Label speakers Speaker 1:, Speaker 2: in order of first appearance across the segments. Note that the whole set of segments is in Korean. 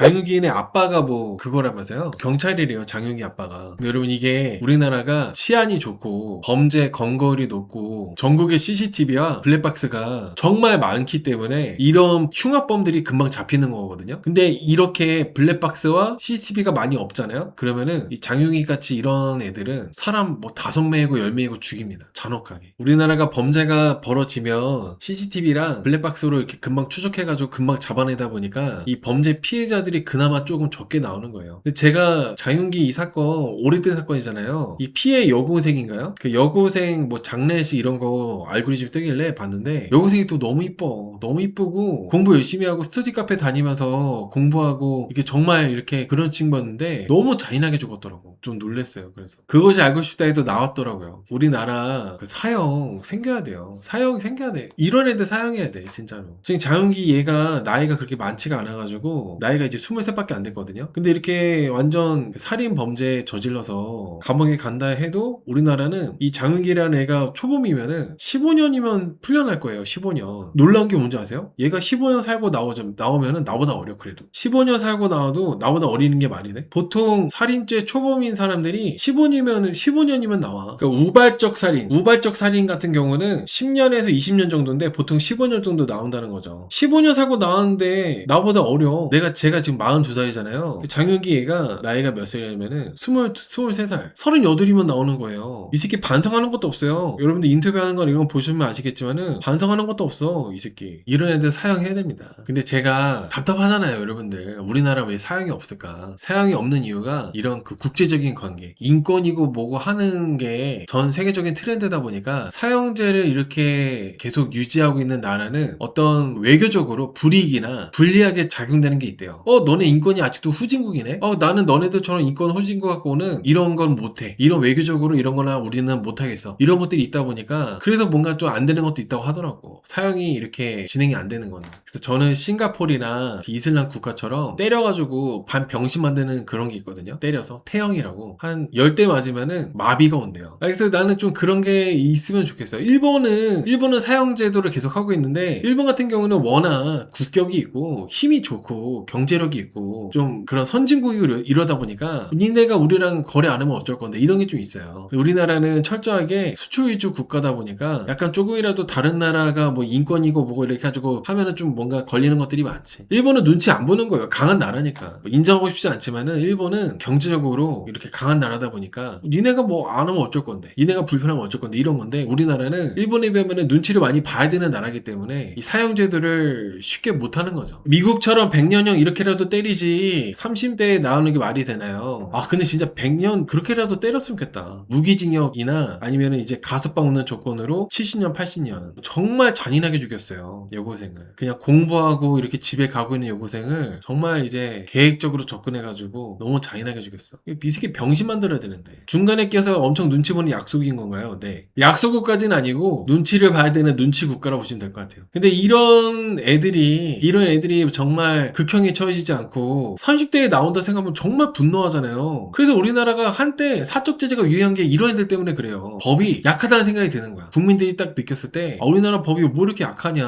Speaker 1: 장윤기인의 아빠가 뭐 그거라면서요. 경찰이래요, 장윤기 아빠가. 근데 여러분 이게 우리나라가 치안이 좋고 범죄 검거율이 높고 전국의 CCTV와 블랙박스가 정말 많기 때문에 이런 흉악범들이 금방 잡히는 거거든요. 근데 이렇게 블랙박스와 CCTV가 많이 없잖아요. 그러면은 이 장윤기 같이 이런 애들은 사람 뭐 5명이고 10명이고 죽입니다. 잔혹하게. 우리나라가 범죄가 벌어지면 CCTV랑 블랙박스로 이렇게 금방 추적해가지고 금방 잡아내다 보니까 이 범죄 피해자들이 그나마 조금 적게 나오는 거예요. 근데 제가 장윤기 이 사건 오래된 사건이잖아요. 이 피해 여고생인가요? 그 여고생 뭐 장례식 이런 거 알고리즘 뜨길래 봤는데 여고생이 또 너무 이뻐. 너무 이쁘고 공부 열심히 하고 스터디 카페 다니면서 공부하고 이게 정말 이렇게 그런 친구였는데 너무 잔인하게 죽었더라고. 좀 놀랬어요. 그래서 그것이 알고 싶다 해도 나왔더라고요. 우리나라 그 사형 생겨야 돼요. 사형 생겨야 돼. 이런 애들 사형해야 돼, 진짜로. 지금 장윤기 얘가 나이가 그렇게 많지가 않아가지고 나이가 이제 23밖에 안 됐거든요. 근데 이렇게 완전 살인 범죄 저질러서 감옥에 간다 해도 우리나라는 이 장윤기라는 애가 초범이면은 15년이면 풀려날 거예요. 15년. 놀라운 게 뭔지 아세요? 얘가 15년 살고 나오면은 나보다 어려. 그래도 15년 살고 나와도 나보다 어리는 게 말이 돼? 보통 살인죄 초범인 사람들이 15년이면 나와. 그러니까 우발적 살인 같은 경우는 10년에서 20년 정도인데 보통 15년 정도 나온다는 거죠. 15년 살고 나왔는데 나보다 어려. 제가 지금 42살이잖아요. 장윤기 얘가 나이가 몇 살이냐면은 23살. 38이면 나오는 거예요. 이 새끼 반성하는 것도 없어요. 여러분들 인터뷰하는 거 이런 거 보시면 아시겠지만은 반성하는 것도 없어. 이 새끼. 이런 애들 사형해야 됩니다. 근데 제가 답답하잖아요, 여러분들. 우리나라 왜 사형이 없을까? 사형이 없는 이유가 이런 그 국제적인 관계, 인권이고 뭐고 하는 게 전 세계적인 트렌드다 보니까 사형제를 이렇게 계속 유지하고 있는 나라는 어떤 외교적으로 불이익이나 불리하게 작용되는 게 있대요. 너네 인권이 아직도 후진국이네? 나는 너네들처럼 인권 후진국 갖고는 이런 건 못해. 이런 외교적으로 이런 거나 우리는 못하겠어. 이런 것들이 있다 보니까 그래서 뭔가 좀 안 되는 것도 있다고 하더라고. 사형이 이렇게 진행이 안 되는 거는. 그래서 저는 싱가포르나 이슬람 국가처럼 때려가지고 반병신 만드는 그런 게 있거든요. 때려서 태형이라고 한 10대 맞으면은 마비가 온대요. 그래서 나는 좀 그런 게 있으면 좋겠어요. 일본은 사형 제도를 계속 하고 있는데 일본 같은 경우는 워낙 국격이 있고 힘이 좋고 경제력이 있고 좀 그런 선진국이고 이러다 보니까 니네가 우리랑 거래 안 하면 어쩔 건데 이런 게 좀 있어요. 우리나라는 철저하게 수출 위주 국가다 보니까 약간 조금이라도 다른 나라가 뭐 인권이고 뭐고 이렇게 가지고 하면은 좀 뭔가 걸리는 것들이 많지. 일본은 눈치 안 보는 거예요. 강한 나라니까. 인정하고 싶지 않지만은 일본은 경제적으로 이렇게 강한 나라다 보니까 니네가 뭐 안 하면 어쩔 건데, 니네가 불편하면 어쩔 건데 이런 건데 우리나라는 일본에 비하면은 눈치를 많이 봐야 되는 나라이기 때문에 이 사형제도를 쉽게 못 하는 거죠. 미국처럼 100년형 이렇게라도 때리지 30대에 나오는 게 말이 되나요? 근데 진짜 100년 그렇게라도 때렸으면 좋겠다. 무기징역이나 아니면은 이제 가석방 없는 조건으로 70년, 80년 정말 잔인하게 죽였어요. 여고생을. 그냥 공부하고 이렇게 집에 가고 있는 여고생을 정말 이제 계획적으로 접근해가지고 너무 잔인하게 죽였어. 이 새끼 병신 만들어야 되는데 중간에 껴서 엄청 눈치 보는 약속인 건가요? 네. 약속국까지는 아니고 눈치를 봐야 되는 눈치 국가라고 보시면 될 것 같아요. 근데 이런 애들이 정말 극형에 처해지지 않고 30대에 나온다 생각하면 정말 분노하잖아요. 그래서 우리나라가 한때 사적 제재가 유행한 게 이런 애들 때문에 그래요. 법이 약하다는 생각이 드는 거야. 국민들이 딱 느꼈을 때 우리나라 법이 뭐 이렇게 약하냐.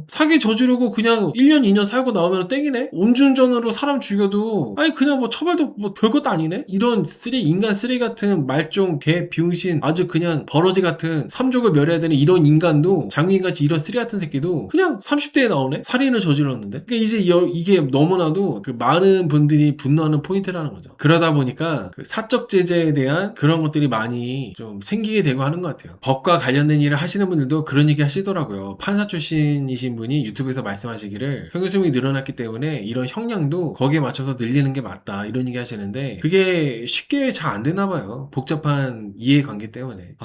Speaker 1: 사기 저지르고 그냥 1년 2년 살고 나오면 땡이네? 음주운전으로 사람 죽여도 아니 그냥 뭐 처벌도 뭐 별것도 아니네? 이런 인간 쓰레기 같은 말종 개 비용신 아주 그냥 버러지 같은 삼족을 멸해야 되는 이런 인간도 장유인같이 이런 쓰레기 같은 새끼도 그냥 30대에 나오네? 살인을 저질렀는데? 그러니까 이제 이게 너무나도 그 많은 분들이 분노하는 포인트라는 거죠. 그러다 보니까 그 사적 제재에 대한 그런 것들이 많이 좀 생기게 되고 하는 것 같아요. 법과 관련된 일을 하시는 분들도 그런 얘기 하시더라고요. 판사 출신이신 분이 유튜브에서 말씀하시기를 형사수명이 늘어났기 때문에 이런 형량도 거기에 맞춰서 늘리는 게 맞다 이런 얘기 하시는데 그게 쉽게 잘 안 되나 봐요. 복잡한 이해관계 때문에.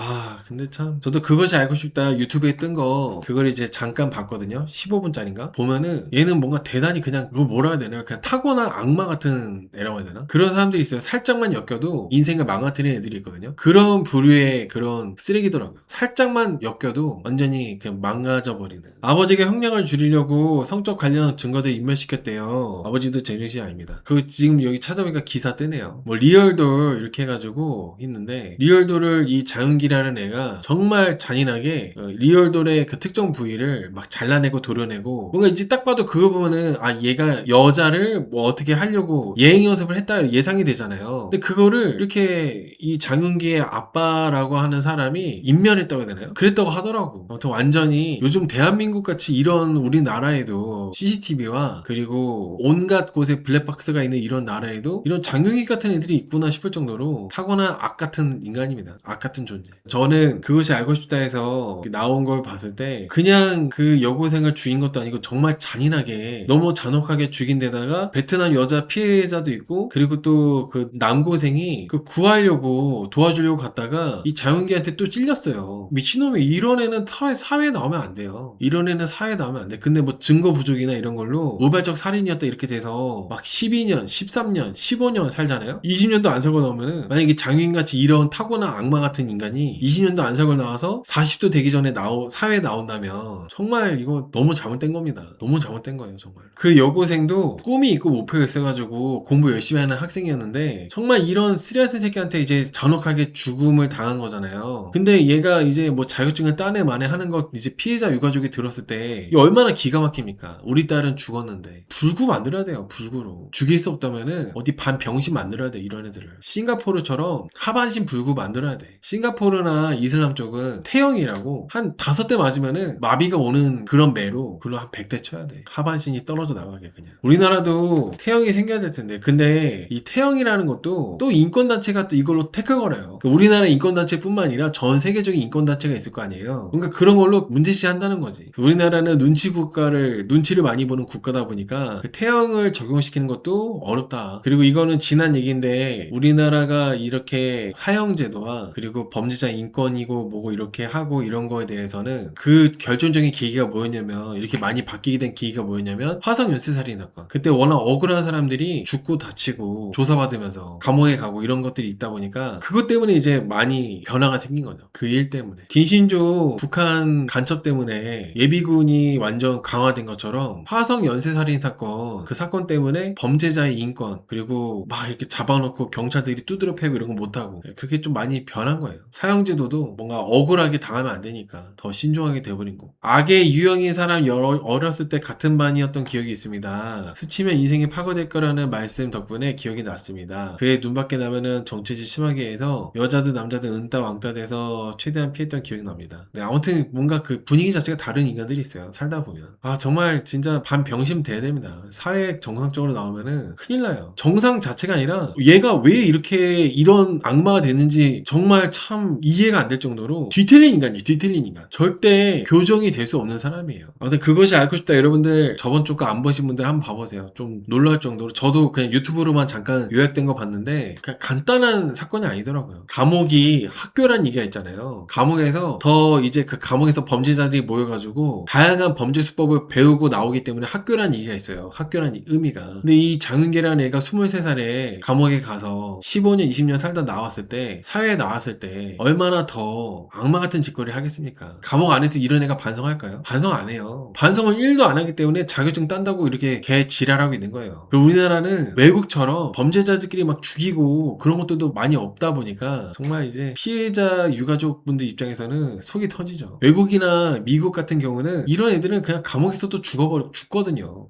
Speaker 1: 근데 참 저도 그것이 알고 싶다 유튜브에 뜬 거 그걸 이제 잠깐 봤거든요. 15분짜리인가? 보면은 얘는 뭔가 대단히 그냥 그걸 뭐라 해야 되나 그냥 타고난 악마 같은 애라고 해야 되나? 그런 사람들이 있어요. 살짝만 엮여도 인생을 망가뜨리는 애들이 있거든요. 그런 부류의 그런 쓰레기더라고요. 살짝만 엮여도 완전히 그냥 망가져 버리는. 아버지가 형량을 줄이려고 성적 관련 증거들 인멸시켰대요. 아버지도 제정신이 아닙니다. 그 지금 여기 찾아보니까 기사 뜨네요. 뭐 리얼돌 이렇게 해가지고 있는데 리얼돌을 이 장은기라는 애가 정말 잔인하게 리얼돌의 그 특정 부위를 막 잘라내고 도려내고 뭔가 이제 딱 봐도 그걸 보면은 얘가 여자를 뭐 어떻게 하려고 예행 연습을 했다 예상이 되잖아요. 근데 그거를 이렇게 이 장윤기의 아빠라고 하는 사람이 인멸했다고 해야 되나요? 그랬다고 하더라고. 아무튼 완전히 요즘 대한민국 같이 이런 우리나라에도 CCTV와 그리고 온갖 곳에 블랙박스가 있는 이런 나라에도 이런 장윤기 같은 애들이 있구나 싶을 정도로 타고난 악 같은 인간입니다. 악 같은 존재. 저는 그것이 알고 싶다 해서 나온 걸 봤을 때 그냥 그 여고생을 죽인 것도 아니고 정말 잔인하게 너무 잔혹하게 죽인 데다가 베트남 여자 피해자도 있고 그리고 또 그 남고생이 그 구하려고 도와주려고 갔다가 이 장윤기한테 또 찔렸어요. 미친놈이 이런 애는 사회에 나오면 안 돼요. 이런 애는 사회에 나오면 안 돼. 근데 뭐 증거 부족이나 이런 걸로 우발적 살인이었다 이렇게 돼서 막 12년, 13년, 15년 살잖아요. 20년도 안 살고 나오면은 만약에 장윤기같이 이런 타고난 악마 같은 인간이 20년도 안 살고 나와서 40도 되기 전에 사회에 나온다면 정말 이거 너무 잘못된 겁니다. 너무 잘못된 거예요 정말. 그 여고생도 꿈이 있고 목표가 있어가지고 공부 열심히 하는 학생이었는데 정말 이런 쓰레기 새끼한테 이제 잔혹하게 죽음을 당한 거잖아요. 근데 얘가 이제 뭐 자격증을 따내 마내 하는 것 이제 피해자 유가족이 들었을 때 이게 얼마나 기가 막힙니까? 우리 딸은 죽었는데 불구 만들어야 돼요. 불구로 죽일 수 없다면은 어디 반병신 만들어야 돼. 이런 애들을 싱가포르처럼 하반신 불구 만들어야 돼. 싱가포르나 이슬람 쪽은 태형이라고 한 5대 맞으면은 마비가 오는 그런 매로 그걸로 한 100대 쳐야 돼. 하반신이 떨어져 나가게 그냥. 우리나라도 태형이 생겨야 될 텐데 근데 이 태형이라는 것도 또 인권단체가 또 이걸로 태클 걸어요. 우리나라 인권단체뿐만 아니라 전 세계적인 인권단체가 있을 거 아니에요. 그러니까 그런 걸로 문제시 한다는 거지. 우리나라는 눈치를 많이 보는 국가다 보니까 그 태형을 적용시키는 것도 어렵다. 그리고 이거는 지난 얘기인데 우리나라가 이렇게 사형제도와 그리고 범죄자 인권이고 뭐고 이렇게 하고 이런 거에 대해서는 그 결정적인 계기가 뭐였냐면 이렇게 많이 바뀌게 된 계기가 뭐였냐면 화성 연쇄살인 사건. 그때 워낙 억울한 사람들이 죽고 다치고 조사받으면서 감옥에 가고 이런 것들이 있다 보니까 그것 때문에 이제 많이 변화가 생긴 거죠. 그 일 때문에. 김신조 북한 간첩 때문에 예비군이 완전 강화된 것처럼 화성 연쇄살인 사건 그 사건 때문에 범죄자의 인권 그리고 막 이렇게 잡아놓고 경찰들이 두드려 패고 이런 거 못하고 그렇게 좀 많이 변한 거예요. 사형제도도 뭔가 억울하게 당하면 안 되니까 더 신중하게 돼버린 거. 악의 유형인 사람 어렸을 때 같은 반이었던 기억이 있습니다. 스치면 인생이 파괴될 거라는 말씀 덕분에 기억이 났습니다. 그의 눈밖에 나면은 정체지 심하게 해서 여자든 남자든 은따 왕따 돼서 최대한 피했던 기억이 납니다. 네, 아무튼 뭔가 그 분위기 자체가 다른 인간들이 있어요. 살다 보면. 아 정말 진짜 반병심 돼야 됩니다. 사회 정상적으로 나오면은 큰일 나요. 정상 자체가 아니라 얘가 왜 이렇게 이런 악마가 됐는지 정말 참 이해가 안 될 정도로 뒤틀린 인간이에요. 뒤틀린 인간. 절대 교정이 될 수 없는 사람이에요. 아무튼 그것이 알고 싶다. 여러분들 저번 주 거 안 보신 분들 한번 봐보세요. 좀 놀랄 정도로 저도 그냥 유튜브로만 잠깐 요약된 거 봤는데 그냥 간단한 사건이 아니더라고요. 감옥이 학교란 얘기가 있잖아요. 감옥에서 더 이제 그 감옥에서 범죄자들이 모여가지고 다양한 범죄 수법을 배우고 나오기 때문에 학교란 얘기가 있어요. 학교란 의미가. 근데 이 장윤기라는 애가 23살에 감옥에 가서 15년 20년 살다 나왔을 때 사회에 나왔을 때 얼마나 더 악마 같은 짓거리 하겠습니까? 감옥 안에서 이런 애가 반성할까요? 반성 안 해요. 반성을 1도 안 하기 때문에 자격증 딴다고 이렇게 개 지랄하고 있는 거예요. 그리고 우리나라는 외국처럼 범죄자들끼리 막 죽이고 그런 것들도 많이 없다 보니까 정말 이제 피해자 유가족분들 입장에서는 속이 터지죠. 외국이나 미국 같은 경우는 이런 애들은 그냥 감옥에서도 죽거든요.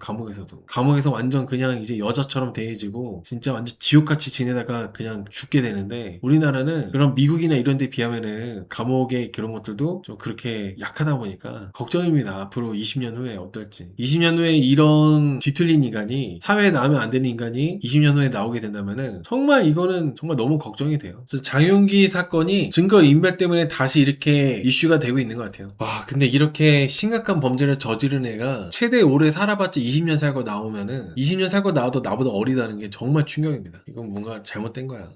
Speaker 1: 감옥에서 완전 그냥 이제 여자처럼 대해지고 진짜 완전 지옥같이 지내다가 그냥 죽게 되는데 우리나라는 그런 미국이나 이런 데 비하면은 감옥의 그런 것들도 좀 그렇게 약하다 보니까 걱정입니다. 앞으로 20년 후에 어떨지. 20년 후에 이런 뒤틀린 인간이 사회에 나오면 안 되는 인간이 20년 후에 나오게 된다면은 정말 이거는 정말 너무 걱정이 돼요. 장윤기 사건이 증거 인멸 때문에 다시 이렇게 이슈가 되고 있는 것 같아요. 와 근데 이렇게 심각한 범죄를 저지른 애가 최대 오래 살아봤자 20년 살고 나오면은 20년 살고 나와도 나보다 어리다는 게 정말 충격입니다. 이건 뭔가 잘못된 거야.